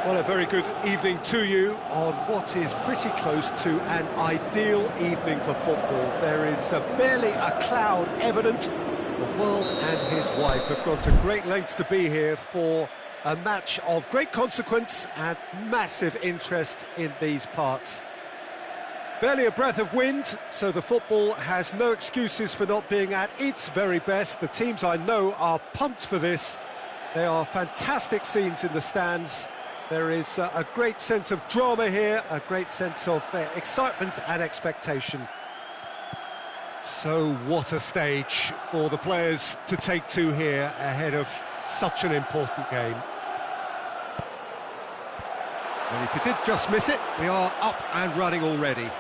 Well, a very good evening to you on what is pretty close to an ideal evening for football. There is barely a cloud evident. The world and his wife have gone to great lengths to be here for a match of great consequence and massive interest in these parts. Barely a breath of wind, so the football has no excuses for not being at its very best. The teams I know are pumped for this. There are fantastic scenes in the stands. There is a great sense of drama here, a great sense of excitement and expectation. So what a stage for the players to take to here ahead of such an important game. And if you did just miss it, we are up and running already.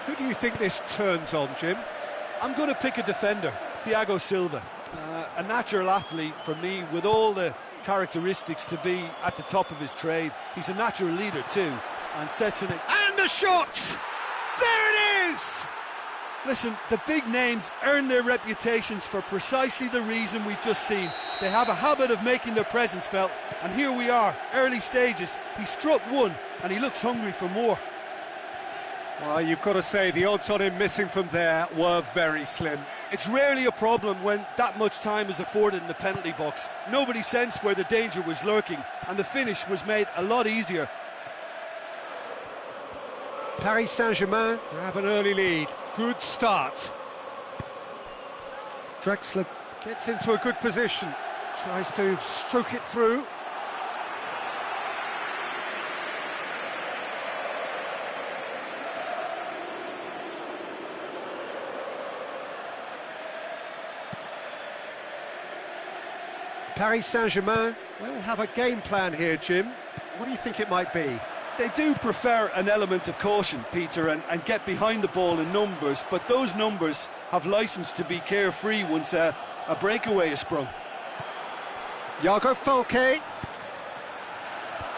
Who do you think this turns on, Jim? I'm going to pick a defender, Thiago Silva. A natural athlete for me, with all the characteristics to be at the top of his trade. He's a natural leader too, and sets in it. And a shot! There it is! Listen, the big names earn their reputations for precisely the reason we've just seen. They have a habit of making their presence felt, and here we are, early stages. He struck one, and he looks hungry for more. Well, you've got to say the odds on him missing from there were very slim. It's rarely a problem when that much time is afforded in the penalty box. Nobody sensed where the danger was lurking, and the finish was made a lot easier. Paris Saint-Germain have an early lead. Good start. Drexler gets into a good position, tries to stroke it through. Paris Saint-Germain will have a game plan here, Jim. What do you think it might be? They do prefer an element of caution, Peter, and get behind the ball in numbers, but those numbers have licence to be carefree once a breakaway is sprung. Thiago Falque.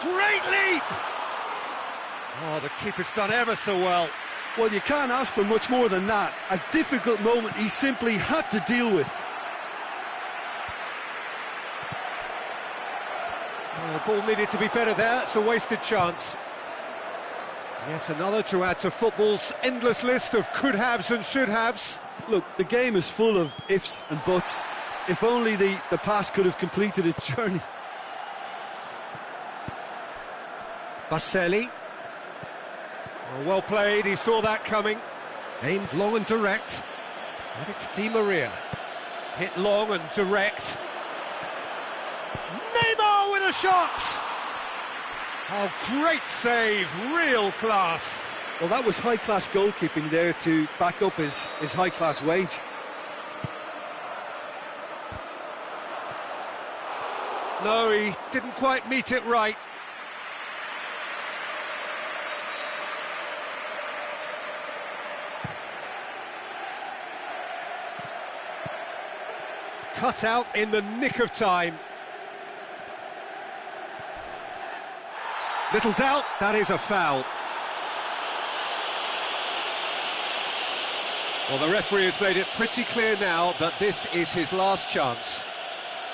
Great leap! Oh, the keeper's done ever so well. Well, you can't ask for much more than that. A difficult moment he simply had to deal with. The ball needed to be better there, it's a wasted chance. Yet another to add to football's endless list of could-haves and should-haves. Look, the game is full of ifs and buts. If only the pass could have completed its journey. Baselli. Oh, well played, he saw that coming. Aimed long and direct. And it's Di Maria. Hit long and direct. Neymar with a shot! Oh, great save, real class. Well, that was high-class goalkeeping there to back up his high-class wage. No, he didn't quite meet it right. Cut out in the nick of time. Little doubt, that is a foul. Well, the referee has made it pretty clear now that this is his last chance.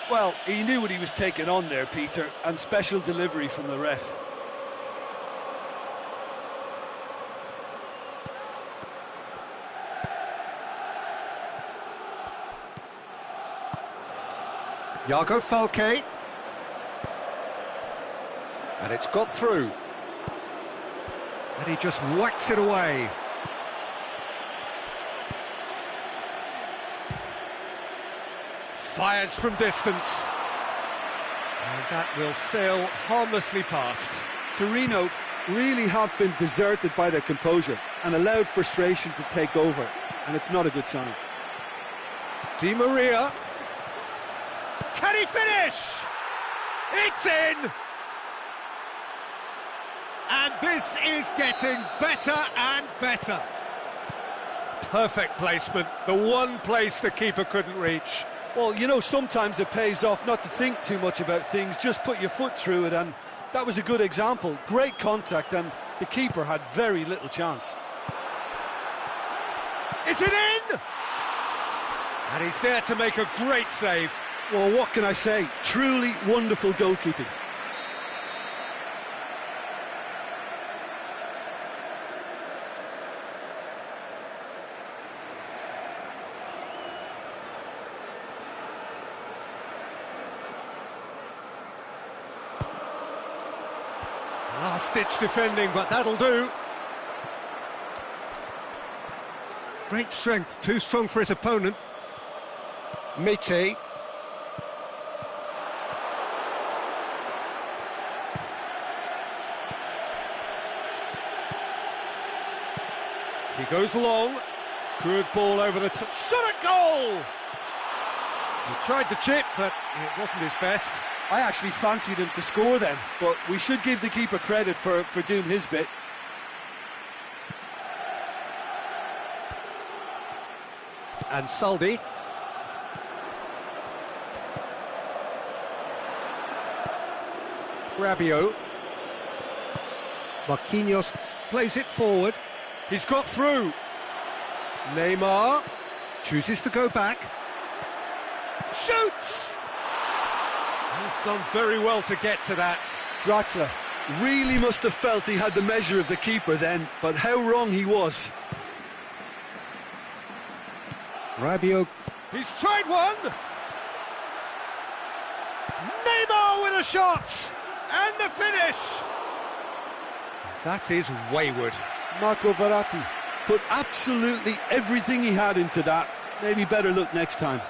Well, he knew what he was taking on there, Peter, and special delivery from the ref. Thiago Falque. And it's got through. And he just whacks it away. Fires from distance. And that will sail harmlessly past. Torino really have been deserted by their composure and allowed frustration to take over, and it's not a good sign. Di Maria. Can he finish? It's in! And this is getting better and better. Perfect placement, the one place the keeper couldn't reach. Well, you know, sometimes it pays off not to think too much about things, just put your foot through it, and that was a good example. Great contact, and the keeper had very little chance. Is it in? And he's there to make a great save. Well, what can I say? Truly wonderful goalkeeping. Last-ditch defending, but that'll do. Great strength, too strong for his opponent. Mete. He goes long. Good ball over the top. Shot at goal! He tried the chip, but it wasn't his best. I actually fancied him to score then, but we should give the keeper credit for doing his bit. And Saldi. Rabiot. Marquinhos plays it forward. He's got through. Neymar chooses to go back. Shoots! He's done very well to get to that. Draxler really must have felt he had the measure of the keeper then, but how wrong he was. Rabiot. He's tried one! Neymar with a shot! And the finish! That is wayward. Marco Verratti put absolutely everything he had into that. Maybe better luck next time.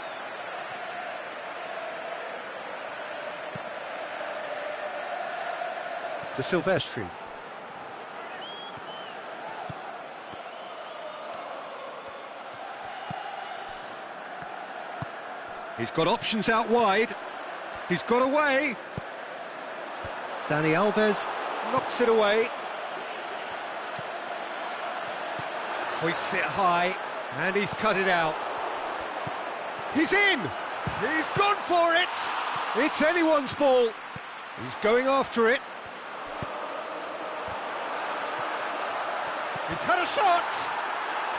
De Silvestri. He's got options out wide. He's got away. Dani Alves knocks it away. Hoists it high, and he's cut it out. He's in! He's gone for it! It's anyone's ball. He's going after it. He's had a shot!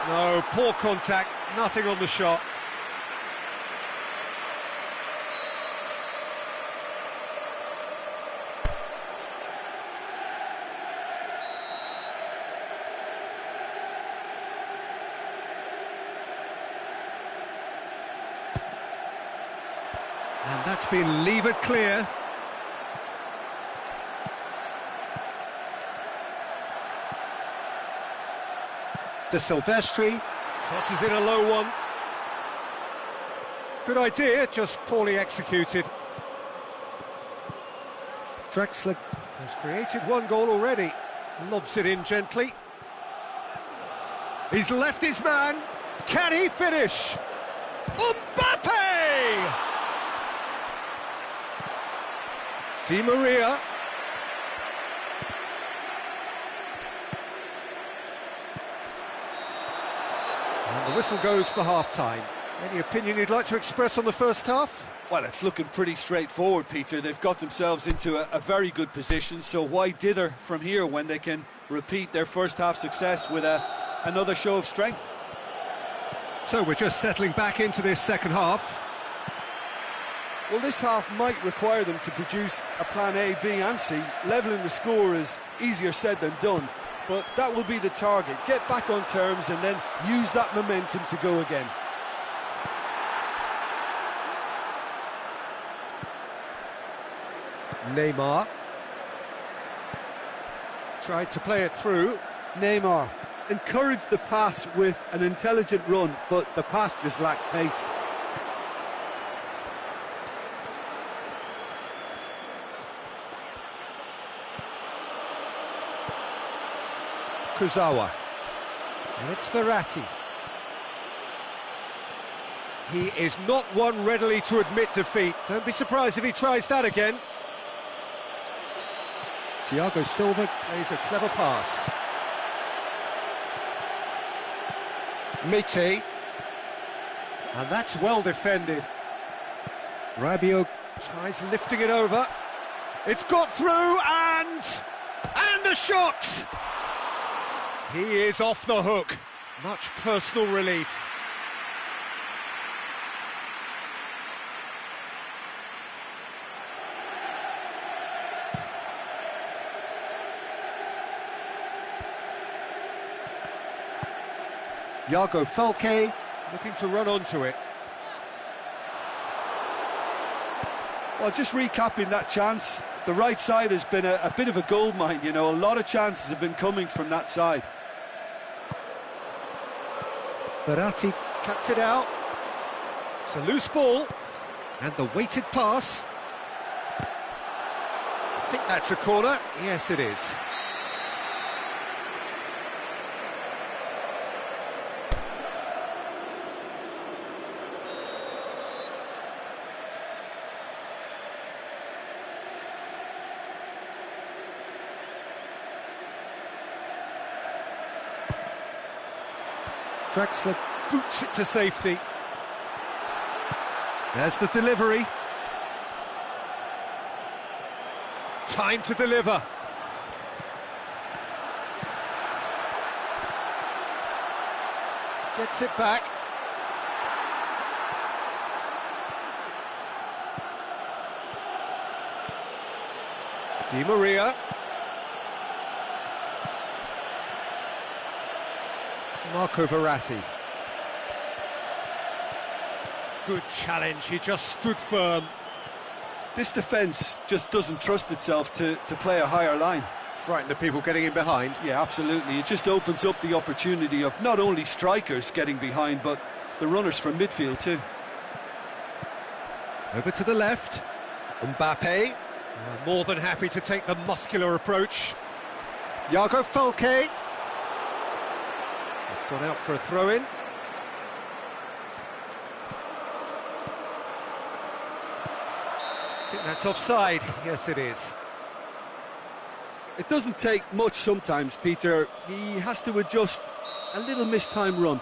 No, poor contact, nothing on the shot. And that's been levered clear. De Silvestri crosses in a low one. Good idea, just poorly executed. Draxler has created one goal already. Lobs it in gently. He's left his man. Can he finish? Mbappe! Di Maria. And the whistle goes for half-time. Any opinion you'd like to express on the first half? Well, it's looking pretty straightforward, Peter. They've got themselves into a very good position, so why dither from here when they can repeat their first half success with another show of strength? So we're just settling back into this second half. Well, this half might require them to produce a plan A, B and C. Levelling the score is easier said than done, but that will be the target. Get back on terms and then use that momentum to go again. Neymar tried to play it through. Neymar encouraged the pass with an intelligent run, but the pass just lacked pace. Kurzawa. And it's Verratti. He is not one readily to admit defeat. Don't be surprised if he tries that again. Thiago Silva plays a clever pass. Mete. And that's well defended. Rabiot tries lifting it over. It's got through and a shot! He is off the hook. Much personal relief. Iago Falque looking to run onto it. Well, just recapping that chance, the right side has been a bit of a gold mine, you know. A lot of chances have been coming from that side. Verratti cuts it out. It's a loose ball. And the weighted pass. I think that's a corner. Yes, it is. Draxler boots it to safety. There's the delivery. Time to deliver. Gets it back. Di Maria. Marco Verratti. Good challenge, he just stood firm. This defence just doesn't trust itself to play a higher line. Frightened of people getting in behind. Yeah, absolutely. It just opens up the opportunity of not only strikers getting behind, but the runners from midfield too. Over to the left. Mbappe. More than happy to take the muscular approach. Iago Falque. It's gone out for a throw-in. I think that's offside. Yes, it is. It doesn't take much sometimes, Peter. He has to adjust a little mistimed run.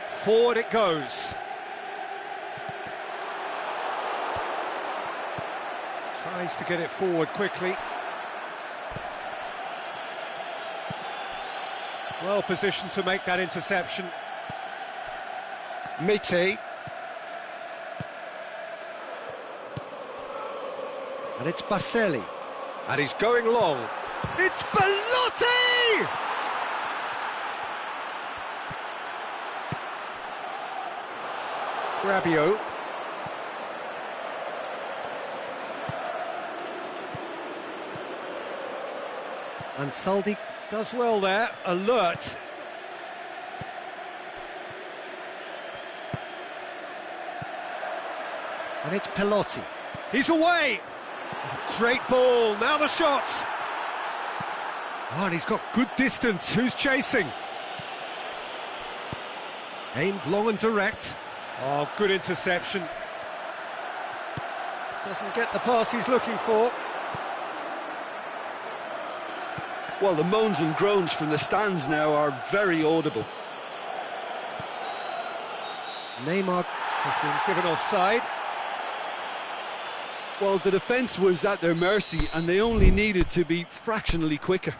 Forward it goes. Tries to get it forward quickly. Well positioned to make that interception. Mite. And it's Baselli. And he's going long. It's Belotti! Rabiot. And Saldi does well there, alert. And it's Pelotti. He's away! Oh, great ball, now the shot! Oh, and he's got good distance, who's chasing? Aimed long and direct. Oh, good interception. Doesn't get the pass he's looking for. Well, the moans and groans from the stands now are very audible. Neymar has been given offside. Well, the defence was at their mercy and they only needed to be fractionally quicker.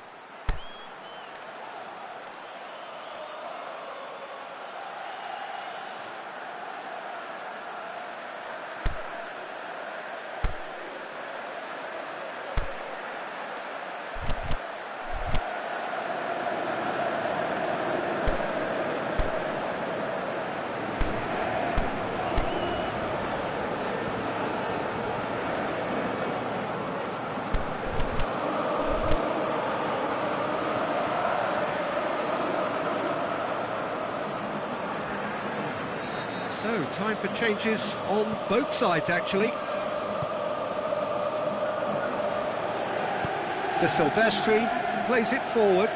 So, time for changes on both sides, actually. De Silvestri plays it forward.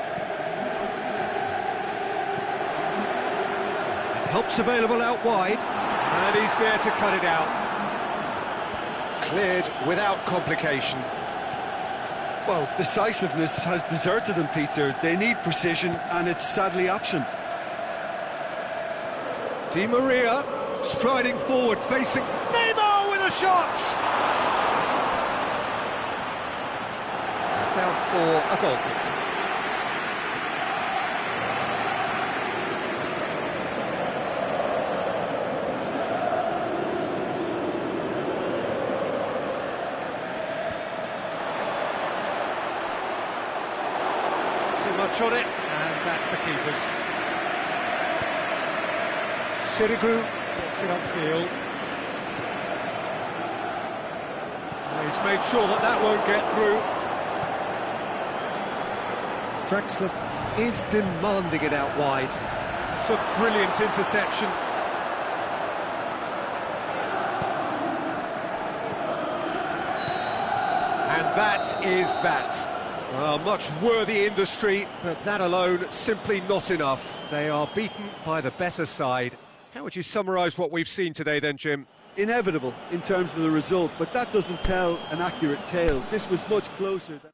And help's available out wide. And he's there to cut it out. Cleared without complication. Well, decisiveness has deserted them, Peter. They need precision, and it's sadly absent. Di Maria striding forward, facing Neymar with a shot! It's out for a goal kick. Too much on it, and that's the keeper's. Sirigu gets it upfield. He's made sure that that won't get through. Draxler is demanding it out wide. It's a brilliant interception. And that is that. Well, much worthy industry, but that alone simply not enough. They are beaten by the better side. How would you summarise what we've seen today then, Jim? Inevitable in terms of the result, but that doesn't tell an accurate tale. This was much closer than...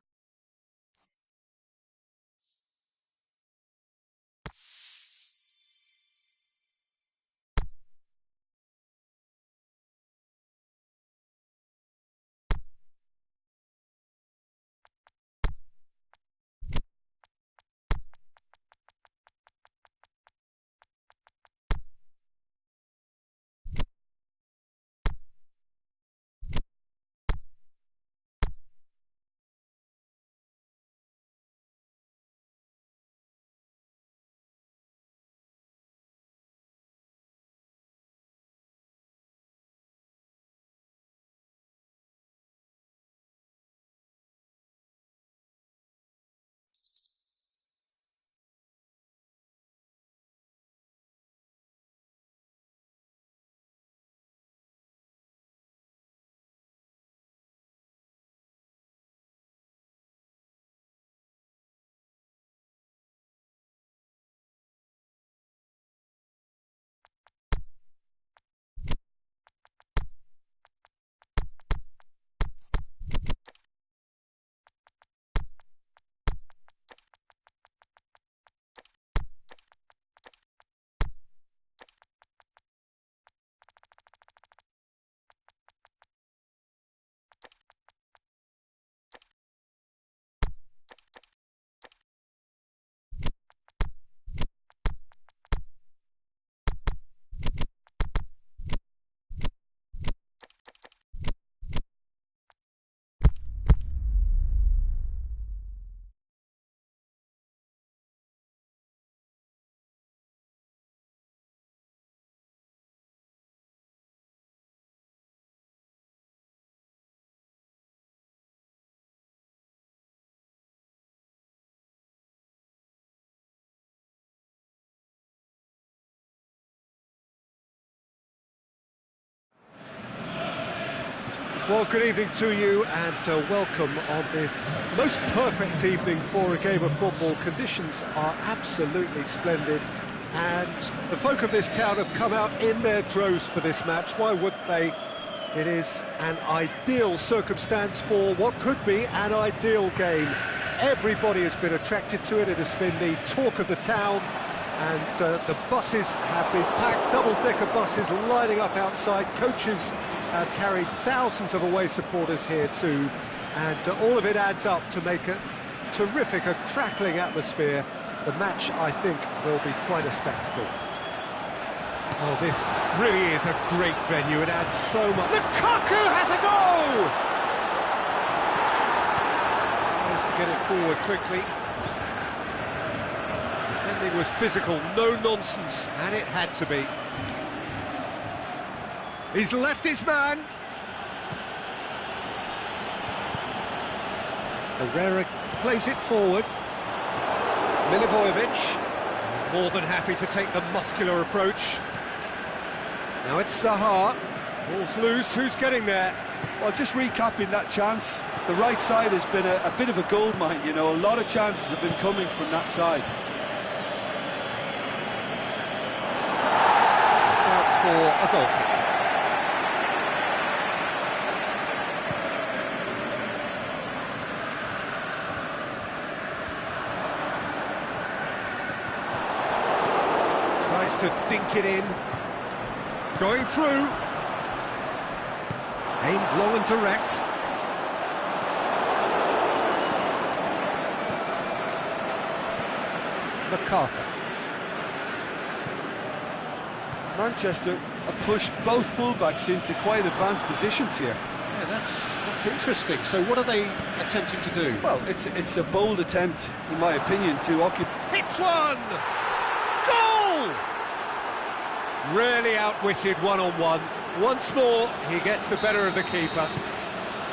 Well, good evening to you and welcome on this most perfect evening for a game of football. Conditions are absolutely splendid and the folk of this town have come out in their droves for this match. Why wouldn't they? It is an ideal circumstance for what could be an ideal game. Everybody has been attracted to it. It has been the talk of the town and the buses have been packed, double-decker buses lining up outside. Coaches have carried thousands of away supporters here too, and all of it adds up to make a terrific, a crackling atmosphere. The match, I think, will be quite a spectacle. Oh, this really is a great venue. It adds so much. Lukaku has a goal! Tries to get it forward quickly. Defending was physical, no nonsense, and it had to be. He's left his man. Herrera plays it forward. Milivojevic, more than happy to take the muscular approach. Now it's Zaha. Ball's loose, who's getting there? Well, just recapping that chance, the right side has been a bit of a gold mine, you know, a lot of chances have been coming from that side. It's out for a goal kick. Tries to dink it in. Going through. Aimed long and direct. MacArthur. Manchester have pushed both fullbacks into quite advanced positions here. Yeah, that's interesting. So what are they attempting to do? Well, it's a bold attempt, in my opinion, to occupy... Hits one! Goal! Really outwitted one-on-one. Once more, he gets the better of the keeper.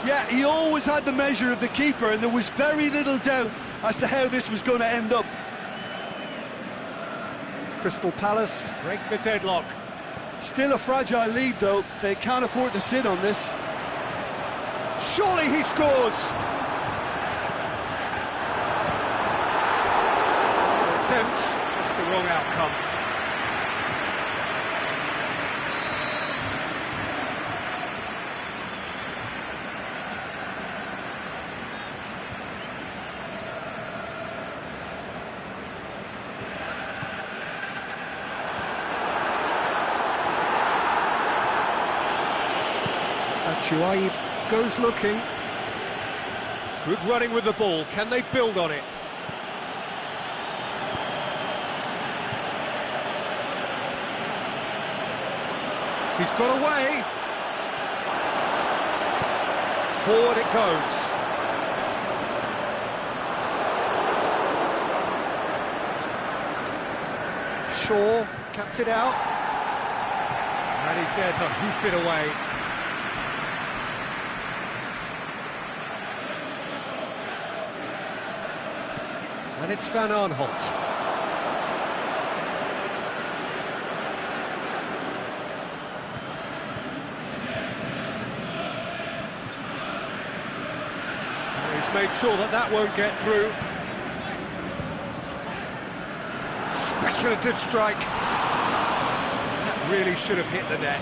Yeah, he always had the measure of the keeper, and there was very little doubt as to how this was going to end up. Crystal Palace break the deadlock. Still a fragile lead, though. They can't afford to sit on this. Surely he scores! Attempt, just the wrong outcome. Batshuayi goes looking. Good running with the ball. Can they build on it? He's got away. Forward it goes. Shaw cuts it out. And he's there to hoof it away. And it's Van Aanholt. And he's made sure that that won't get through. Speculative strike. That really should have hit the net.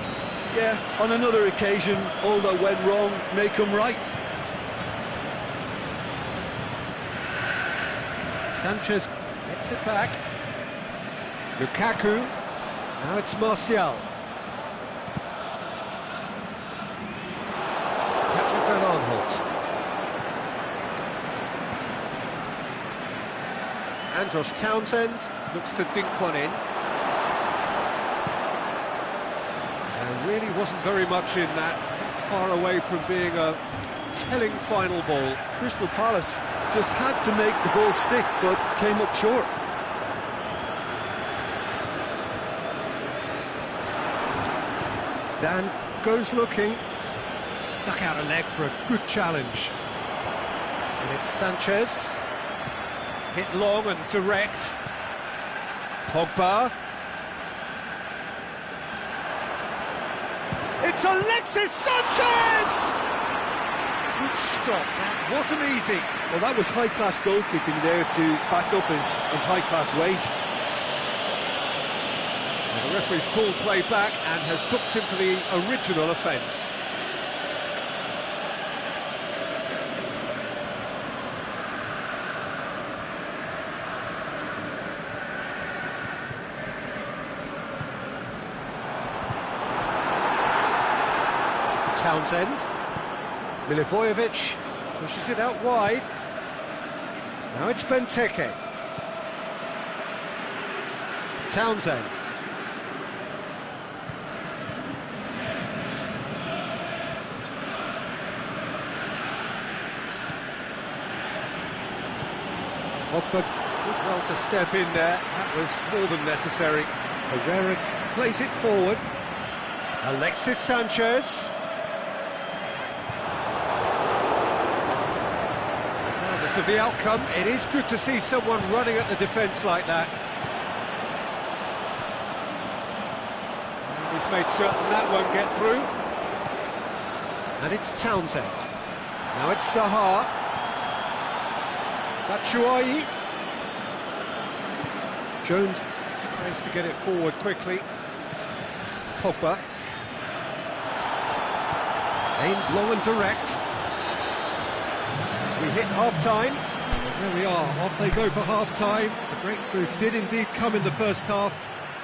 Yeah, on another occasion, all that went wrong may come right. Sanchez gets it back. Lukaku. Now it's Martial. Patrick Van Aanholt. Andros Townsend looks to dink one in. There really wasn't very much in that. Not far away from being a telling final ball. Crystal Palace just had to make the ball stick, but came up short. Dan goes looking, stuck out a leg for a good challenge. And it's Sanchez, hit long and direct. Pogba. It's Alexis Sanchez! Good stop, that wasn't easy. Well, that was high-class goalkeeping there to back up his high-class wage. And the referee's pulled play back and has booked him for the original offence. Townsend. Milivojevic pushes it out wide. Now it's Benteke. Townsend. Pogba did well to step in there. That was more than necessary. Herrera plays it forward. Alexis Sanchez. Of the outcome, it is good to see someone running at the defence like that. And he's made certain that won't get through. And it's Townsend. Now it's Zaha. Batshuayi. Jones tries to get it forward quickly. Pogba. Aimed low and direct. We hit half-time, and there we are, off they go for half-time. The breakthrough did indeed come in the first half,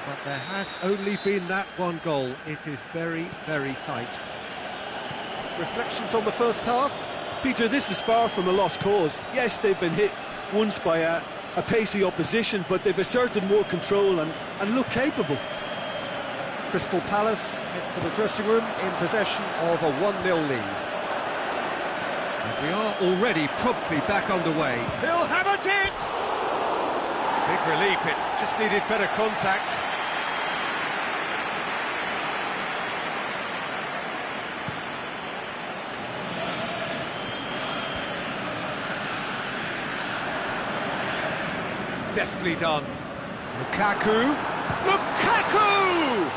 but there has only been that one goal. It is very, very tight. Reflections on the first half? Peter, this is far from a lost cause. Yes, they've been hit once by a pacey opposition, but they've asserted more control and look capable. Crystal Palace head for the dressing room in possession of a 1-0 lead. We are already promptly back underway. He'll have a hit! Big relief, it just needed better contact. deftly done. Lukaku! Lukaku!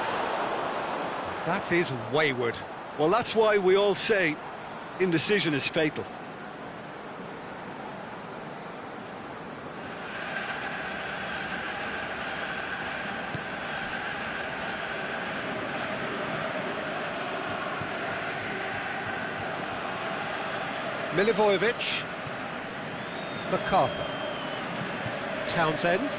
That is wayward. Well, that's why we all say indecision is fatal. Milivojevic, MacArthur, Townsend,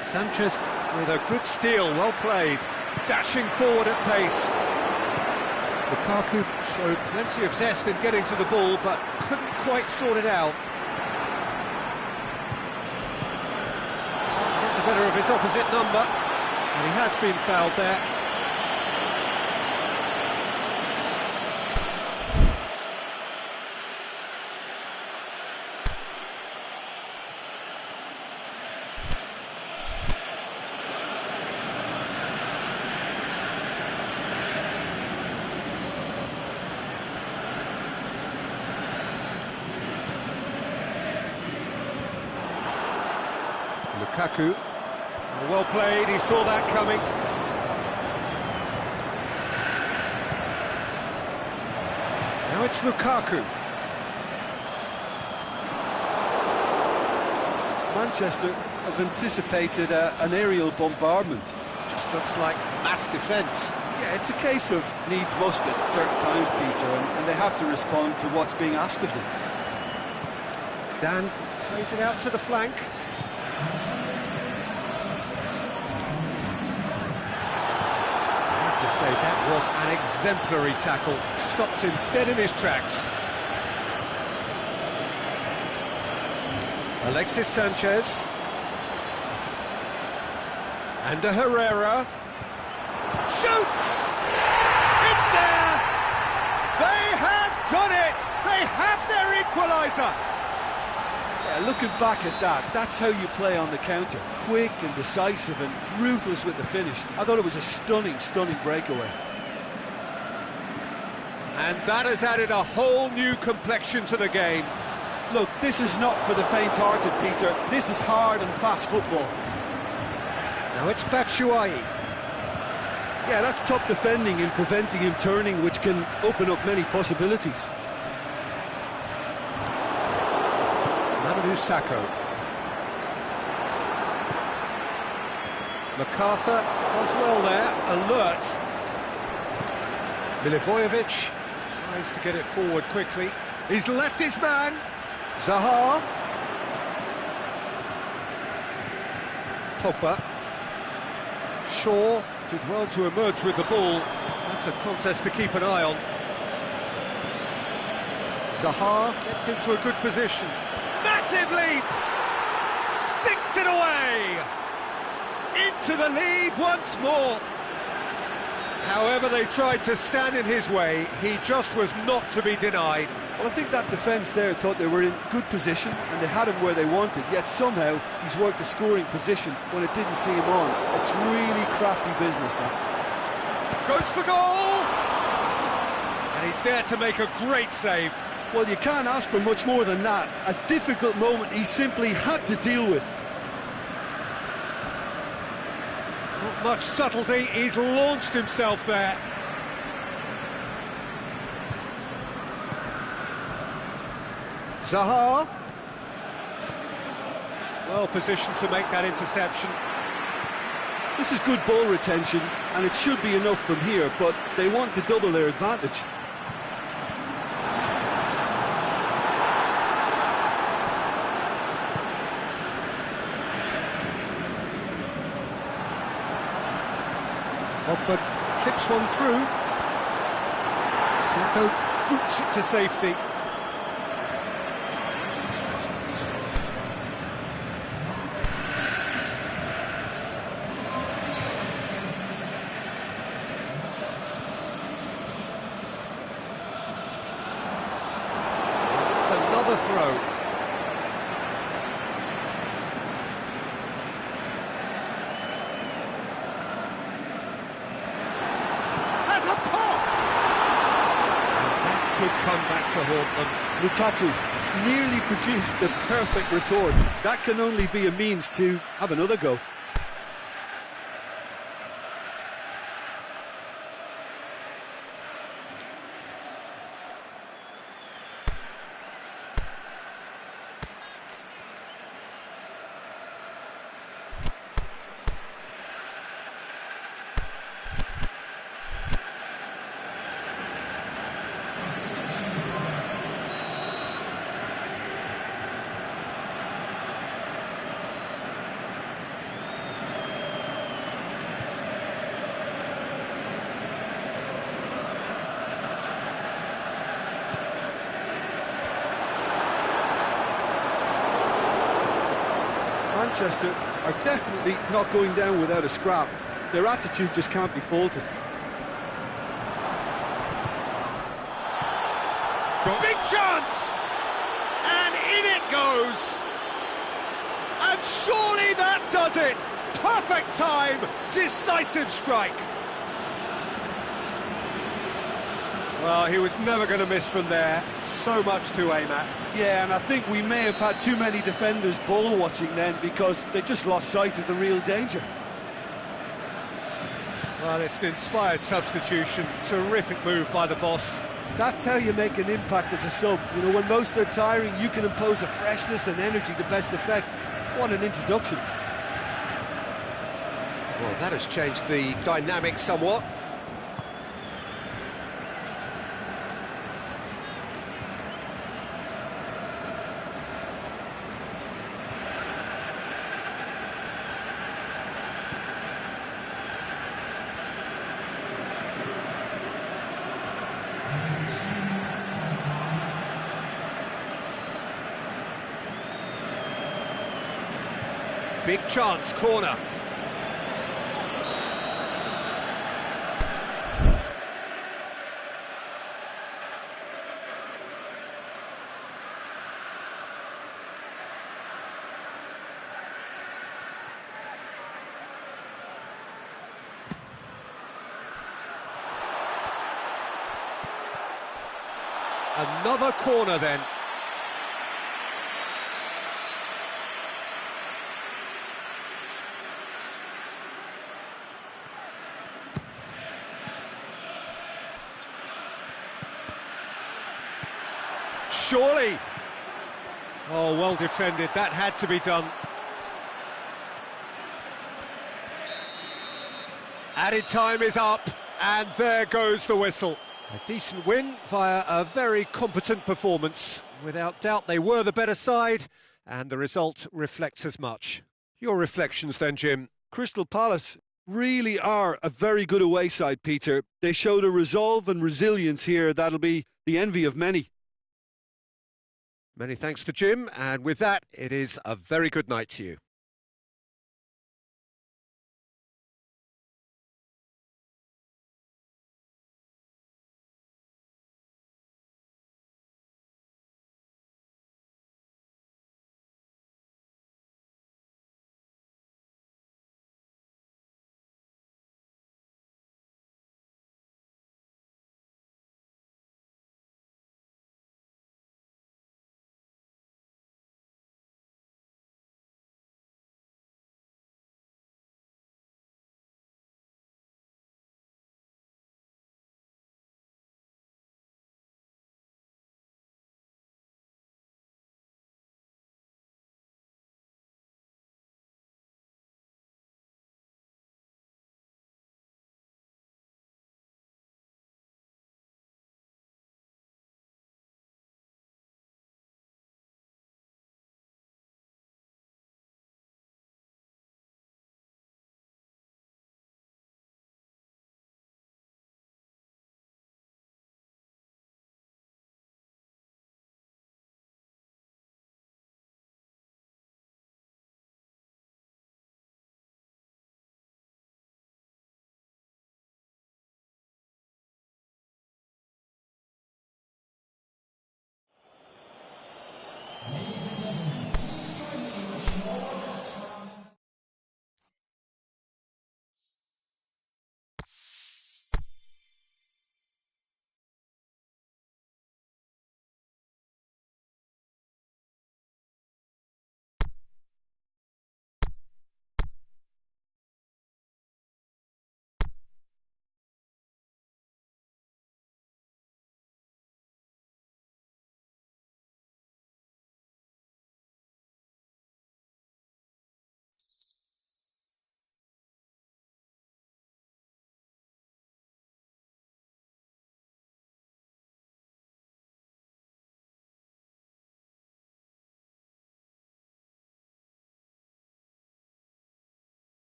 Sanchez with a good steal, well played, dashing forward at pace. Lukaku showed plenty of zest in getting to the ball, but couldn't quite sort it out. Can't get the better of his opposite number, and he has been fouled there. Lukaku, well played, he saw that coming. Now it's Lukaku. Manchester have anticipated an aerial bombardment. Just looks like mass defence. Yeah, it's a case of needs must at certain times, Peter, and they have to respond to what's being asked of them. Dan plays it out to the flank. I have to say, that was an exemplary tackle. Stopped him dead in his tracks. Alexis Sanchez. And Herrera. Shoots! It's there! They have done it! They have their equaliser! Yeah, looking back at that, that's how you play on the counter. Quick and decisive and ruthless with the finish. I thought it was a stunning, stunning breakaway. And that has added a whole new complexion to the game. Look, this is not for the faint-hearted, Peter. This is hard and fast football. Now it's Batshuayi. Yeah, that's top defending and preventing him turning, which can open up many possibilities. Mamadou Sakho. MacArthur does well there, alert. Milivojevic tries to get it forward quickly. He's left his man. Zaha. Pogba. Shaw did well to emerge with the ball. That's a contest to keep an eye on. Zaha gets into a good position. Massive leap! Sticks it away! Into the lead once more. However they tried to stand in his way, he just was not to be denied. Well, I think that defence there thought they were in good position and they had him where they wanted, yet somehow he's worked the scoring position when it didn't see him on. It's really crafty business now. Goes for goal! And he's there to make a great save. Well, you can't ask for much more than that. A difficult moment he simply had to deal with. Not much subtlety, he's launched himself there. Zaha. Well positioned to make that interception. This is good ball retention, and it should be enough from here, but they want to double their advantage. Pogba clips one through. Sakho boots it to safety. That's another throw. could come back to haunt them. Lukaku nearly produced the perfect retort. That can only be a means to have another go. Manchester are definitely not going down without a scrap. Their attitude just can't be faulted. Big chance! And in it goes! And surely that does it! Perfect time! Decisive strike! Well, he was never going to miss from there. So much to aim at. Yeah, and I think we may have had too many defenders ball watching then because they just lost sight of the real danger. Well, it's an inspired substitution. Terrific move by the boss. That's how you make an impact as a sub. You know, when most are tiring, you can impose a freshness and energy to best effect. What an introduction. Well, that has changed the dynamic somewhat. Big chance, corner. Another corner then. Surely. Oh, well defended. That had to be done. Added time is up, and there goes the whistle. A decent win via a very competent performance. Without doubt, they were the better side, and the result reflects as much. Your reflections then, Jim? Crystal Palace really are a very good away side, Peter. They showed a resolve and resilience here that'll be the envy of many. Many thanks to Jim, and with that, it is a very good night to you.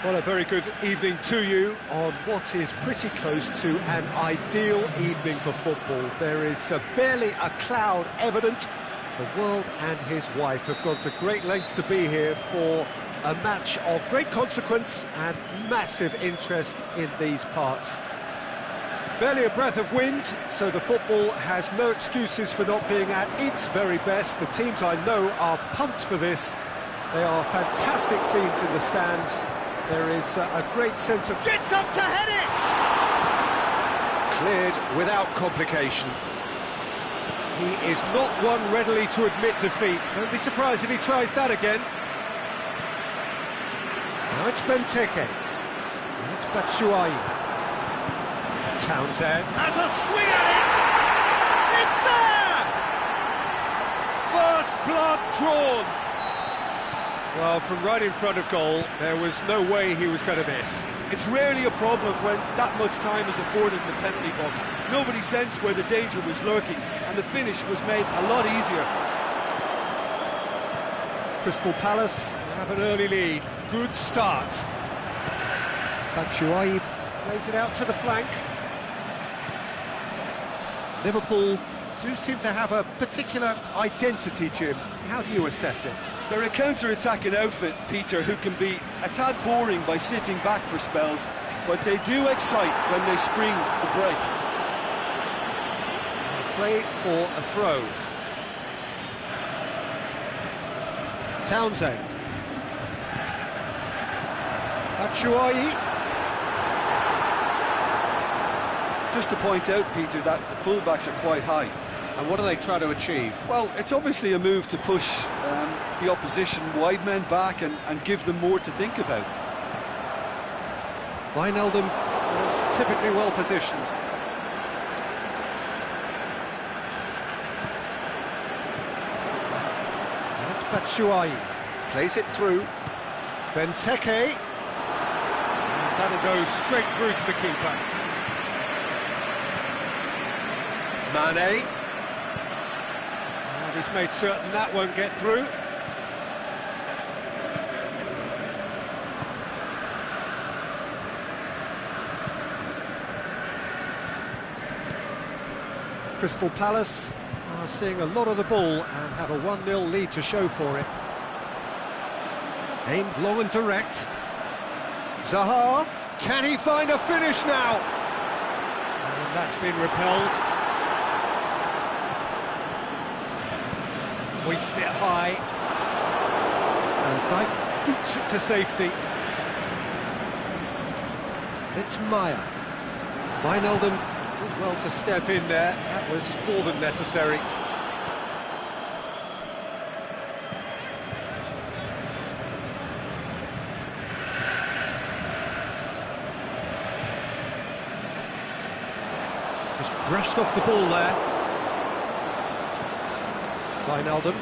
Well, a very good evening to you on what is pretty close to an ideal evening for football. There is barely a cloud evident. The world and his wife have gone to great lengths to be here for a match of great consequence and massive interest in these parts. Barely a breath of wind, so the football has no excuses for not being at its very best. The teams I know are pumped for this. They are fantastic scenes in the stands. There is a great sense of... Gets up to head it! Cleared without complication. He is not one readily to admit defeat. Don't be surprised if he tries that again. Now it's Benteke. And it's Batshuayi. Townsend Has a swing at it! It's there! First blood drawn. Well, from right in front of goal, there was no way he was going to miss. It's rarely a problem when that much time is afforded in the penalty box. Nobody sensed where the danger was lurking, and the finish was made a lot easier. Crystal Palace have an early lead. Good start. Batshuayi plays it out to the flank. Liverpool do seem to have a particular identity, Jim. How do you assess it? They're a counter-attacking outfit, Peter, who can be a tad boring by sitting back for spells, but they do excite when they spring the break. Play for a throw. Townsend. Batshuayi. Just to point out, Peter, that the fullbacks are quite high. And what do they try to achieve? Well, it's obviously a move to push the opposition wide men back and give them more to think about. Wijnaldum was typically well positioned. And it's Batshuayi. Plays it through. Benteke. And that'll go straight through to the keeper. Mane. And he's made certain that won't get through. Crystal Palace are seeing a lot of the ball and have a 1-0 lead to show for it. Aimed long and direct. Zaha, can he find a finish now? And that's been repelled. Hoists it high. And Dyke boots it to safety. It's Maya. Wijnaldum did well to step in there. That was more than necessary. Just brushed off the ball there. Wijnaldum.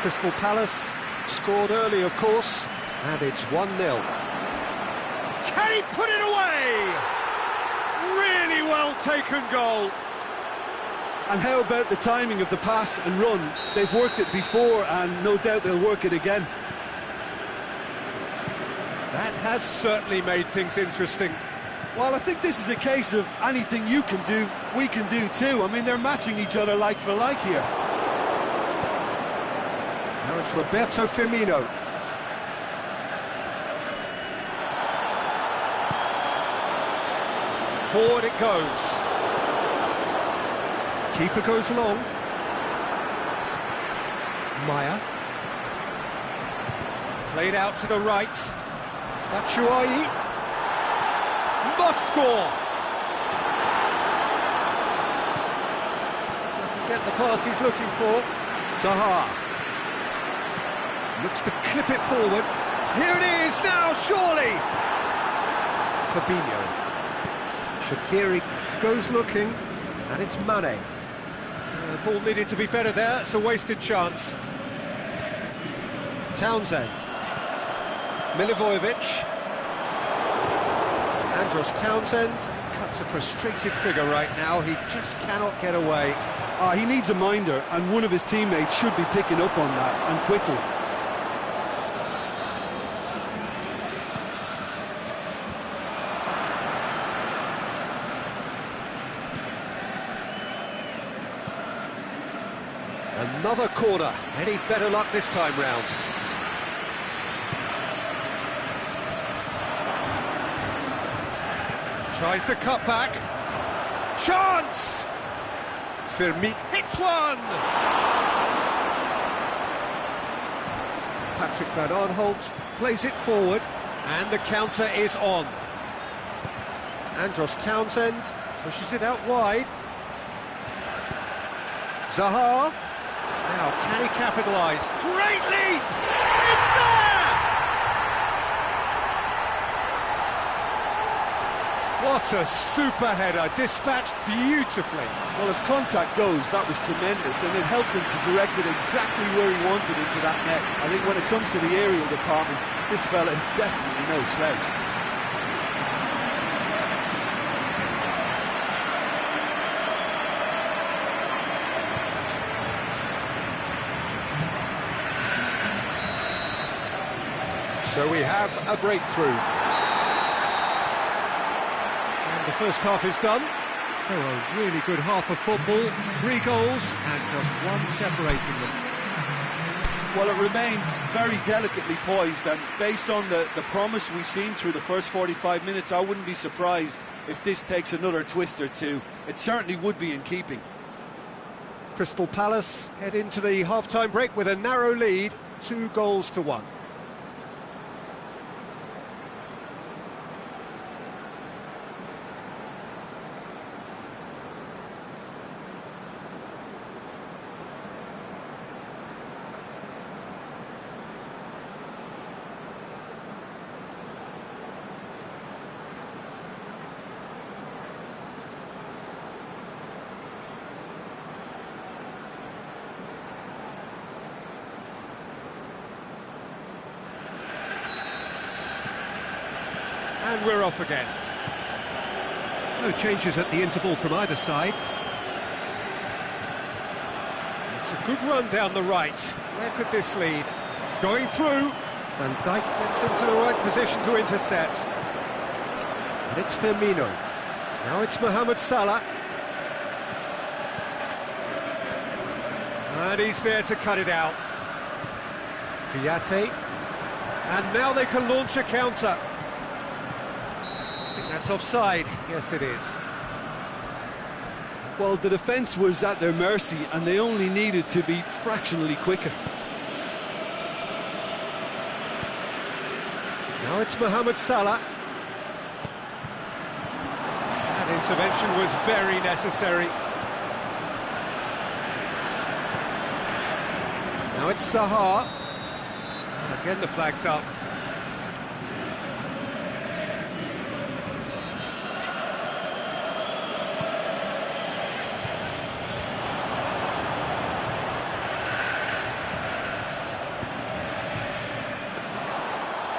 Crystal Palace scored early, of course, and it's 1-0. Can he put it away? Really well taken goal. And how about the timing of the pass and run? They've worked it before, and no doubt they'll work it again. That has certainly made things interesting. Well, I think this is a case of anything you can do, we can do too. I mean, they're matching each other like for like here. Now it's Roberto Firmino. Forward it goes. Keeper goes long. Maya. Played out to the right. Batshuayi. Must score. Doesn't get the pass he's looking for. Zaha. Looks to clip it forward. Here it is now, surely. Fabinho. Shaqiri goes looking, and it's Mane. The ball needed to be better there, it's a wasted chance. Townsend. Milivojevic. Andros Townsend cuts a frustrated figure right now, he just cannot get away. He needs a minder, and one of his teammates should be picking up on that, and quickly. Another corner. Any better luck this time round? Tries the cut back. Chance! Firmino hits one! Patrick Van Aanholt plays it forward, and the counter is on. Andros Townsend pushes it out wide. Zaha. Now, can he capitalise? Great lead! It's there! What a super header, dispatched beautifully. Well, as contact goes, that was tremendous, and it helped him to direct it exactly where he wanted into that net. I think when it comes to the aerial department, this fella is definitely no slouch. So we have a breakthrough. And the first half is done. So a really good half of football, 3 goals and just one separating them. Well, it remains very delicately poised, and based on the promise we've seen through the first 45 minutes, I wouldn't be surprised if this takes another twist or two. It certainly would be in keeping. Crystal Palace head into the half-time break with a narrow lead, 2-1. And we're off again. No changes at the interval from either side. It's a good run down the right. Where could this lead? Going through. Van Dijk gets into the right position to intercept. And it's Firmino. Now it's Mohamed Salah. And he's there to cut it out. Kouyaté. And now they can launch a counter. I think that's offside. Yes, it is. Well, the defence was at their mercy, and they only needed to be fractionally quicker. Now it's Mohamed Salah. That intervention was very necessary. Now it's Zaha. Again the flag's up.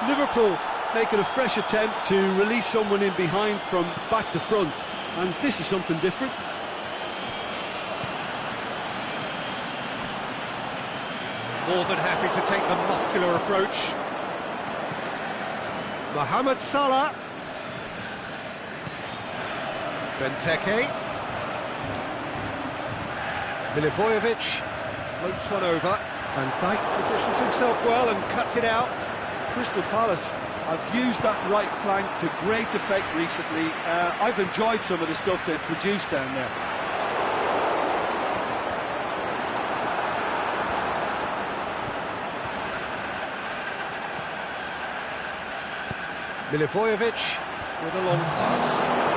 Liverpool making a fresh attempt to release someone in behind from back to front, and this is something different. More than happy to take the muscular approach. Mohamed Salah. Benteke. Milivojevic floats one over. Van Dijk positions himself well and cuts it out. Crystal Palace have used that right flank to great effect recently. I've enjoyed some of the stuff they've produced down there. Milivojevic with a long pass.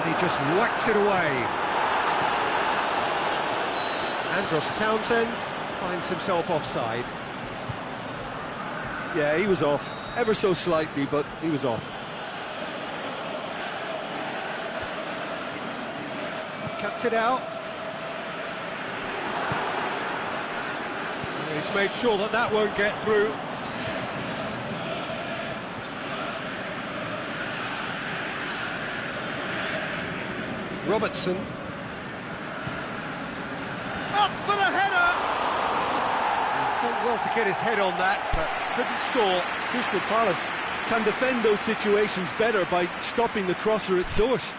And he just whacks it away. Andros Townsend finds himself offside. Yeah, he was off, ever so slightly, but he was off. Cuts it out. He's made sure that that won't get through. Robertson. Up for the header! He's done well to get his head on that, but couldn't score. Crystal Palace can defend those situations better by stopping the crosser at source.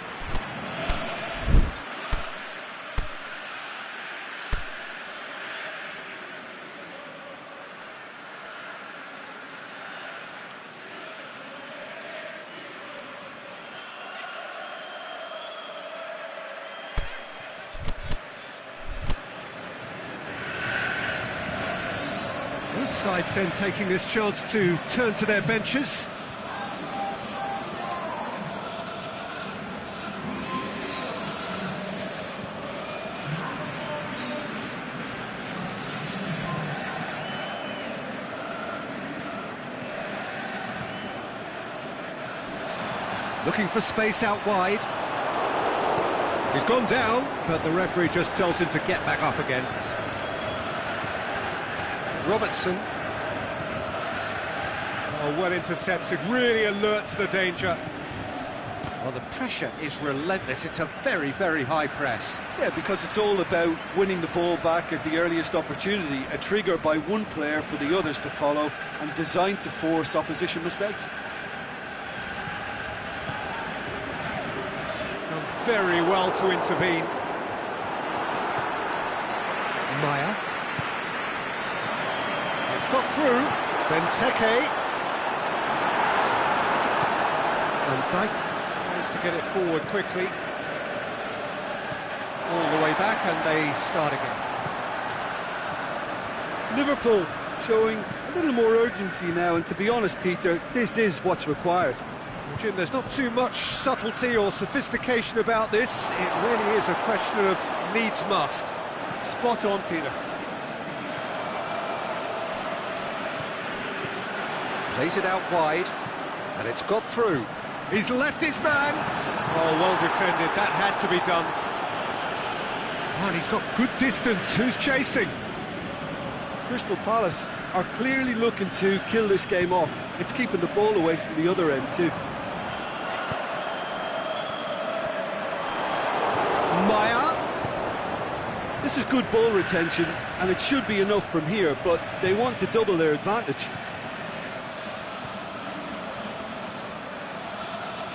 Both sides then taking this chance to turn to their benches. Looking for space out wide. He's gone down, but the referee just tells him to get back up again. Robertson. Oh, well intercepted, really alert to the danger. Well, the pressure is relentless. It's a very, very high press. Yeah, because it's all about winning the ball back at the earliest opportunity, a trigger by one player for the others to follow, and designed to force opposition mistakes. Done very well to intervene. Maya. It's got through. Benteke. Van Dijk tries to get it forward quickly. All the way back, and they start again. Liverpool showing a little more urgency now, and to be honest, Peter, this is what's required. Well, Jim, there's not too much subtlety or sophistication about this. It really is a question of needs must. Spot on, Peter. Plays it out wide, and it's got through. He's left his man. Oh, well defended. That had to be done. And he's got good distance. Who's chasing? Crystal Palace are clearly looking to kill this game off. It's keeping the ball away from the other end too. Maya. This is good ball retention, and it should be enough from here, but they want to double their advantage.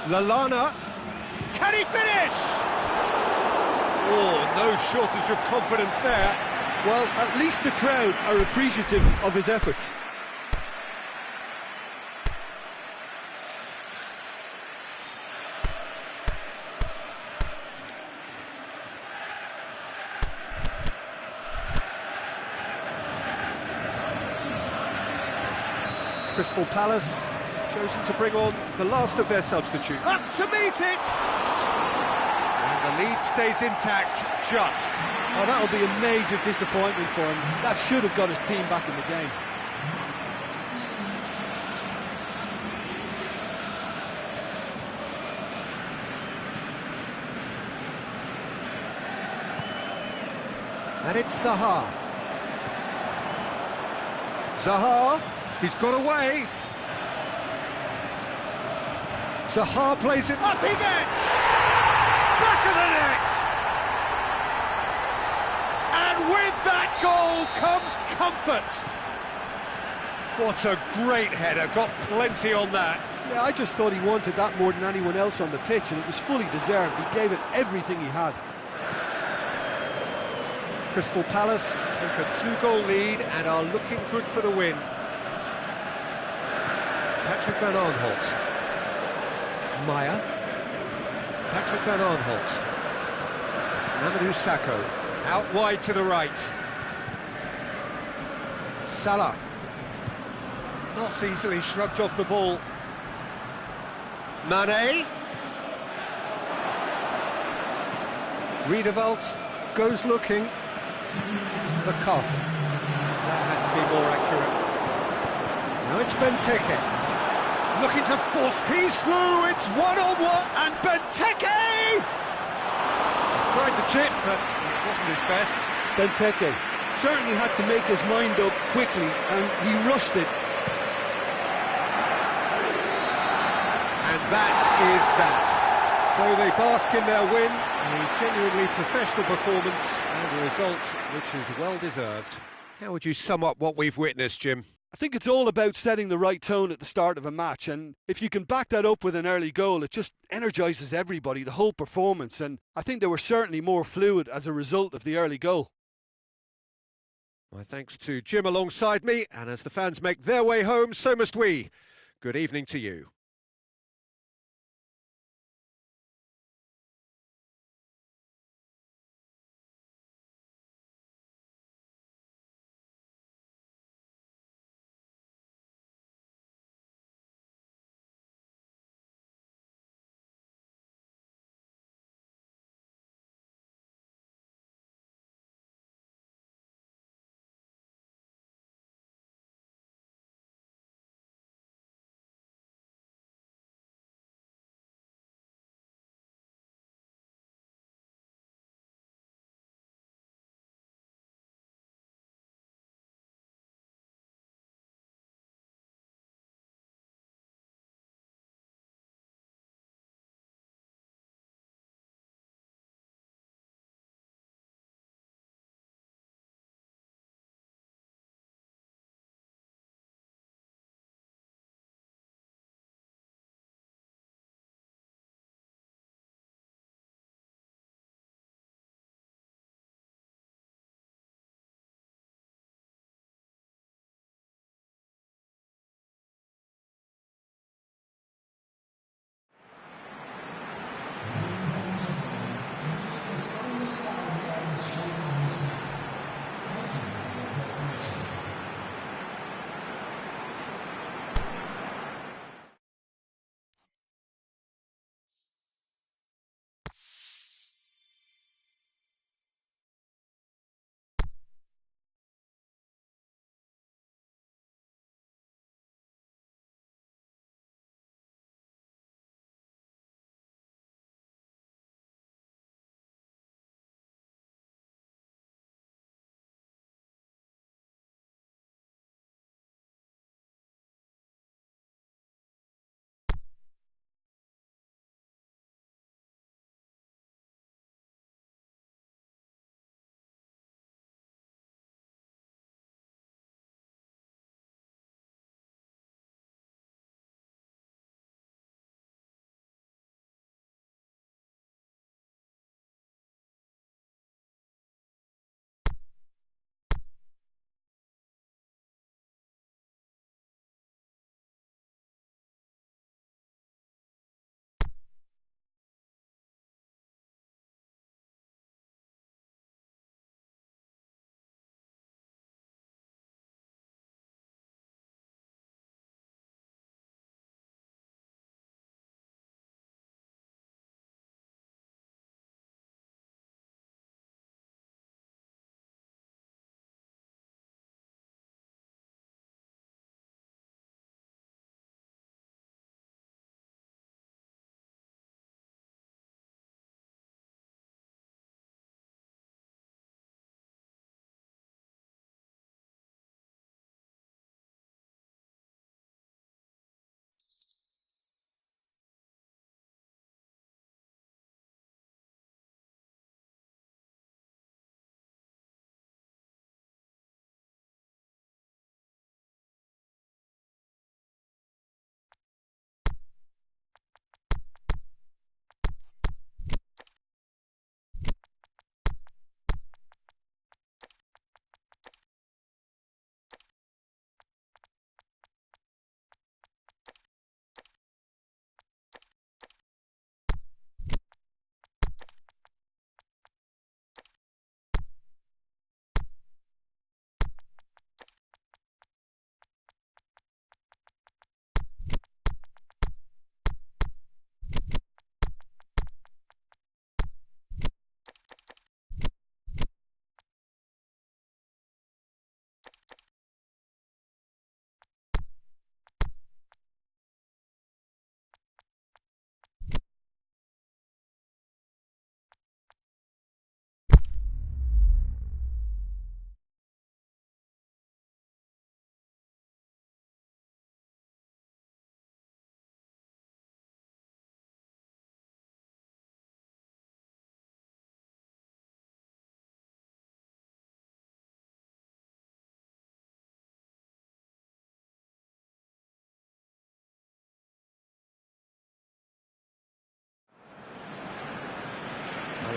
Lallana. Can he finish? Oh, no shortage of confidence there. Well, at least the crowd are appreciative of his efforts. Crystal Palace chosen to bring on the last of their substitutes. Up to meet it! And the lead stays intact, just. Oh, that'll be a major disappointment for him. That should have got his team back in the game. And it's Zaha. Zaha, he's got away. Zaha plays it up, he gets! Back of the net! And with that goal comes comfort. What a great header, got plenty on that. Yeah, I just thought he wanted that more than anyone else on the pitch, and it was fully deserved. He gave it everything he had. Crystal Palace take a 2-goal lead and are looking good for the win. Patrick van Aanholt. Maya. Patrick van Aanholt. Mamadou Sakho. Out wide to the right. Salah. Not easily shrugged off the ball. Mane. Riedewald goes looking. McCarthy. That had to be more accurate. Now it's Benteke. Looking to force. He's through. It's one-on-one. And Benteke! Tried the chip, but it wasn't his best. Benteke certainly had to make his mind up quickly, and he rushed it. And that is that. So they bask in their win, a genuinely professional performance and a result which is well deserved. How would you sum up what we've witnessed, Jim? I think it's all about setting the right tone at the start of a match, and if you can back that up with an early goal, it just energises everybody, the whole performance, and I think they were certainly more fluid as a result of the early goal. My thanks to Jim alongside me, and as the fans make their way home, so must we. Good evening to you.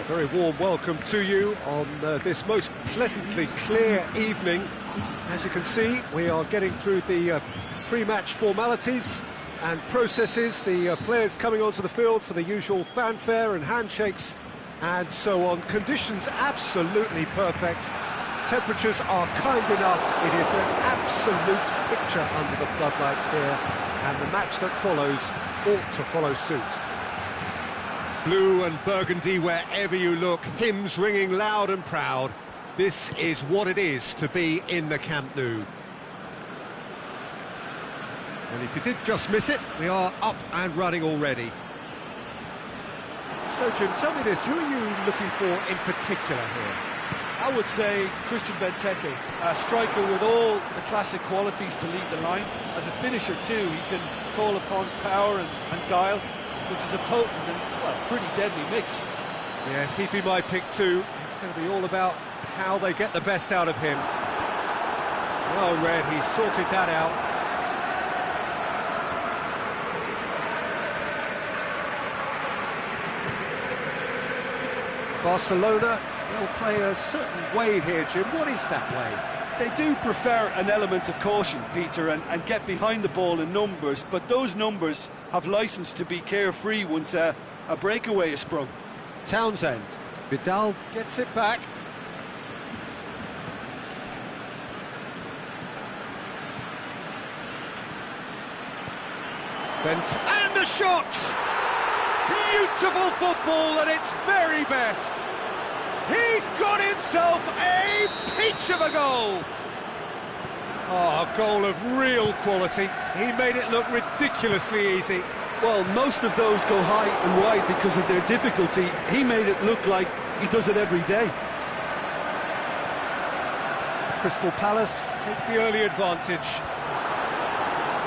Very warm welcome to you on this most pleasantly clear evening. As you can see, we are getting through the pre-match formalities and processes, the players coming onto the field for the usual fanfare and handshakes and so on. Conditions absolutely perfect. Temperatures are kind enough. It is an absolute picture under the floodlights here, and the match that follows ought to follow suit. Blue and burgundy wherever you look, hymns ringing loud and proud. This is what it is to be in the Camp Nou. And if you did just miss it, we are up and running already. So, Jim, tell me this, who are you looking for in particular here? I would say Christian Benteke, a striker with all the classic qualities to lead the line. As a finisher too, he can call upon power and guile, which is a potent and, well, pretty deadly mix. Yes, he'd be my pick too. It's going to be all about how they get the best out of him. Well read, he sorted that out. Barcelona will play a certain way here, Jim. What is that way? They do prefer an element of caution, Peter, and get behind the ball in numbers, but those numbers have licence to be carefree once a breakaway is sprung. Townsend. Vidal gets it back. And the shot! Beautiful football at its very best. He's got himself a peach of a goal. Oh, a goal of real quality. He made it look ridiculously easy. Well, most of those go high and wide because of their difficulty. He made it look like he does it every day. Crystal Palace take the early advantage.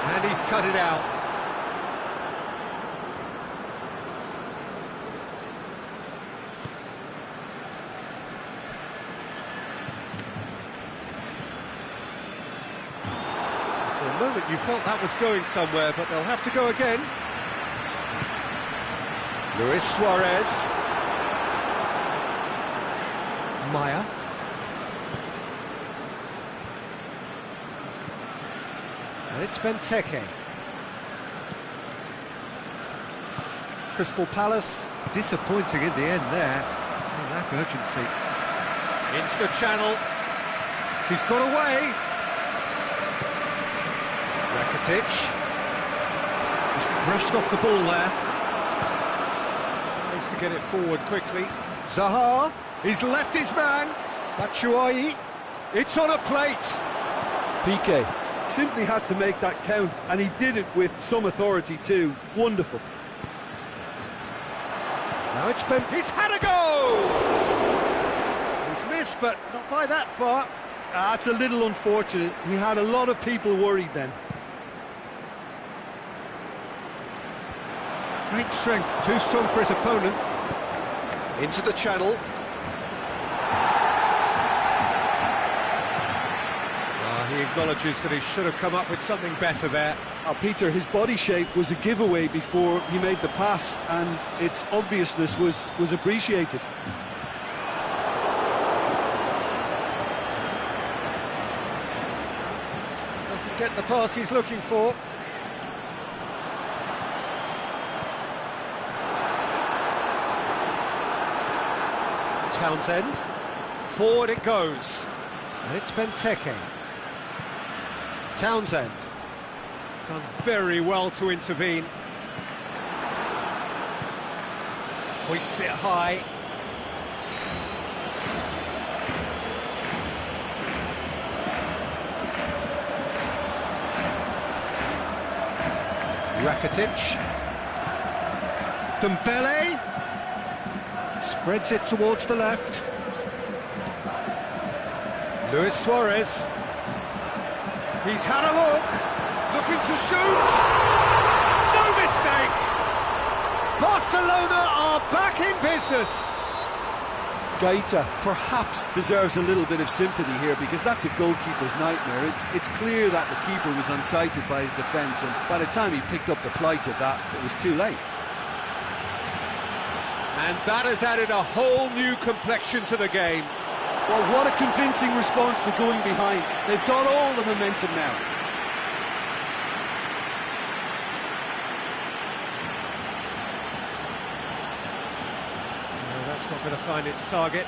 And he's cut it out. For a moment you felt that was going somewhere, but they'll have to go again. Luis Suarez. Maya. And it's Benteke. Crystal Palace, disappointing in the end there. Oh, lack urgency. Into the channel. He's got away. Rakitic. Just brushed off the ball there. Tries to get it forward quickly. Zaha. He's left his man. Batshuayi. It's on a plate. Piqué simply had to make that count, and he did it with some authority too. Wonderful. Now it's been... He's had a go! He's missed, but not by that far. That's a little unfortunate. He had a lot of people worried then. Great strength, too strong for his opponent. Into the channel. He acknowledges that he should have come up with something better there. Peter, his body shape was a giveaway before he made the pass, and its obviousness was appreciated. Doesn't get the pass he's looking for. Townsend. Forward it goes. And it's Benteke. Townsend. Done very well to intervene. Hoists it high. Rakitic. Dembele. Spreads it towards the left. Luis Suarez. He's had a look. Looking to shoot. No mistake. Barcelona are back in business. Guaita perhaps deserves a little bit of sympathy here, because that's a goalkeeper's nightmare. It's clear that the keeper was unsighted by his defence, and by the time he picked up the flight of that, it was too late. And that has added a whole new complexion to the game. Well, what a convincing response to going behind. They've got all the momentum now. No, that's not going to find its target.